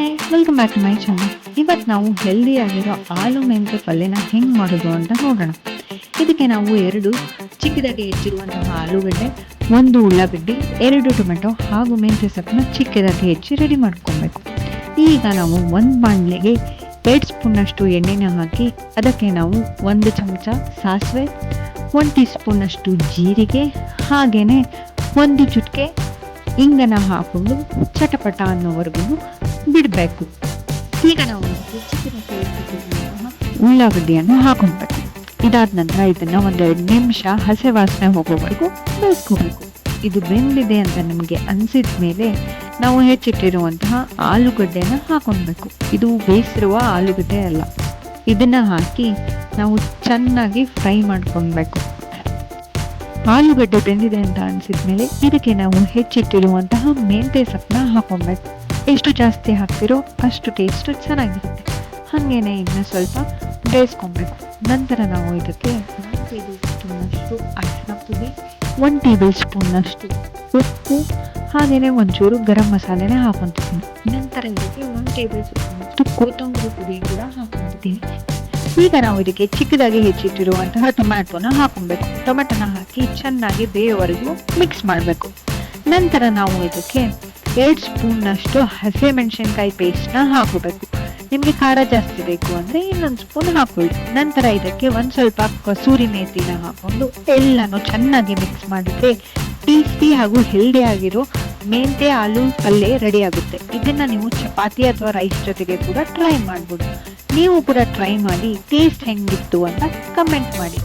Hi, welcome back to my channel. ಇವತ್ತು ನಾವು ಹೆಲ್ದಿಯಾಗಿರೋ ಆಲೂ ಮೆಂತ್ಯ ಪಲ್ಯನ ಹೆಂಗೆ ಮಾಡೋದು ಅಂತ ನೋಡೋಣ. ಇದಕ್ಕೆ ನಾವು 2 ಚಿಕ್ಕದಾಗಿ ಹೆಚ್ಚಿರುವಂತಹ ಆಲೂಗಡ್ಡೆ, 1 ಉಳ್ಳಾಗಡ್ಡಿ, 2 ಟೊಮೆಟೊ ಹಾಗೂ ಮೆಂತ್ಯ ಸೊಪ್ಪನ್ನ ಚಿಕ್ಕದಾಗಿ ಹೆಚ್ಚಿ ರೆಡಿ ಮಾಡ್ಕೊಬೇಕು. ಈಗ ನಾವು ಒಂದು ಬಾಣಲೆಗೆ 2 ಸ್ಪೂನಷ್ಟು ಎಣ್ಣೆನ ಹಾಕಿ ಅದಕ್ಕೆ ನಾವು 1 ಚಮಚ ಸಾಸಿವೆ, 1 ಟೀ ಸ್ಪೂನಷ್ಟು ಜೀರಿಗೆ, ಹಾಗೆಯೇ 1 ಚುಟಿಕೆ ಇಂಗನ ಹಾಕೊಂಡು ಚಟಪಟ ಅನ್ನೋವರೆಗೂ ಬಿಡಬೇಕು. ಈಗ ನಾವು ಉಳ್ಳಾಗಡ್ಡಿಯನ್ನು ಹಾಕೊಳ್ಬೇಕು. ಇದಾದ ನಂತರ ಇದನ್ನು 1-2 ನಿಮಿಷ ಹಸೆ ವಾಸನೆ ಹೋಗೋವರೆಗೂ ಬೇಯಿಸ್ಕೋಬೇಕು. ಇದು ಬೆಂದಿದೆ ಅಂತ ನಿಮಗೆ ಅನಿಸಿದ ಮೇಲೆ ನಾವು ಹೆಚ್ಚಿಟ್ಟಿರುವಂತಹ ಆಲೂಗಡ್ಡೆನ ಹಾಕೊಳ್ಬೇಕು. ಇದು ಬೇಯಿಸಿರುವ ಆಲೂಗಡ್ಡೆ ಅಲ್ಲ. ಇದನ್ನು ಹಾಕಿ ನಾವು ಚೆನ್ನಾಗಿ ಫ್ರೈ ಮಾಡ್ಕೊಳ್ಬೇಕು. ಆಲೂಗಡ್ಡೆ ಬೆಂದಿದೆ ಅಂತ ಅನಿಸಿದ ಮೇಲೆ ಇದಕ್ಕೆ ನಾವು ಹೆಚ್ಚಿಟ್ಟಿರುವಂತಹ ಮೆಂತ್ಯ ಸೊಪ್ಪನ್ನ ಹಾಕೊಳ್ಬೇಕು. ಎಷ್ಟು ಜಾಸ್ತಿ ಹಾಕ್ತಿರೋ ಅಷ್ಟು ಟೇಸ್ಟ್ ಚೆನ್ನಾಗಿರುತ್ತೆ. ಹಾಗೇನೆ ಇನ್ನು ಸ್ವಲ್ಪ ಬೇಯಿಸ್ಕೊಬೇಕು. ನಂತರ ನಾವು ಇದಕ್ಕೆ 1 ಟೇಬಲ್ ಸ್ಪೂನಷ್ಟು ಅರಿಶಿನ ಪುಡಿ, 1 ಟೇಬಲ್ ಸ್ಪೂನಷ್ಟು ಉಪ್ಪು, ಹಾಗೆಯೇ ಒಂಚೂರು ಗರಂ ಮಸಾಲೆನ ಹಾಕೊಳ್ತೀನಿ. ನಂತರ ಇದಕ್ಕೆ 1 ಟೇಬಲ್ ಸ್ಪೂನಷ್ಟು ಕೊತ್ತಂಬರಿ ಪುಡಿ ಕೂಡ ಹಾಕೊಳ್ತೀನಿ. ಈಗ ನಾವು ಇದಕ್ಕೆ ಚಿಕ್ಕದಾಗಿ ಹೆಚ್ಚಿಟ್ಟಿರುವಂತಹ ಟೊಮ್ಯಾಟೊನ ಹಾಕೊಬೇಕು. ಟೊಮೆಟೊನ ಹಾಕಿ ಚೆನ್ನಾಗಿ ಬೇಯೋವರೆಗೂ ಮಿಕ್ಸ್ ಮಾಡಬೇಕು. ನಂತರ ನಾವು ಇದಕ್ಕೆ 2 ಸ್ಪೂನ್ನಷ್ಟು ಹಸಿಮೆಣಸಿನಕಾಯಿ ಪೇಸ್ಟ್ನ ಹಾಕೋಬೇಕು. ನಿಮಗೆ ಖಾರ ಜಾಸ್ತಿ ಬೇಕು ಅಂದರೆ ಇನ್ನೊಂದು ಸ್ಪೂನ್ ಹಾಕೊಳ್ಳಿ. ನಂತರ ಇದಕ್ಕೆ ಸ್ವಲ್ಪ ಕಸೂರಿ ಮೇಥಿನ ಹಾಕೊಂಡು ಎಲ್ಲನೂ ಚೆನ್ನಾಗಿ ಮಿಕ್ಸ್ ಮಾಡಿದ್ರೆ ಟೇಸ್ಟಿ ಹಾಗೂ ಹೆಲ್ದಿ ಆಗಿರೋ ಮೆಂತ್ಯ ಆಲೂ ಪಲ್ಯ ರೆಡಿ ಆಗುತ್ತೆ. ಇದನ್ನು ನೀವು ಚಪಾತಿ ಅಥವಾ ರೈಸ್ ಜೊತೆಗೆ ಕೂಡ ಟ್ರೈ ಮಾಡ್ಬೋದು. ನೀವು ಕೂಡ ಟ್ರೈ ಮಾಡಿ ಟೇಸ್ಟ್ ಹೆಂಗಿತ್ತು ಅಂತ ಕಮೆಂಟ್ ಮಾಡಿ.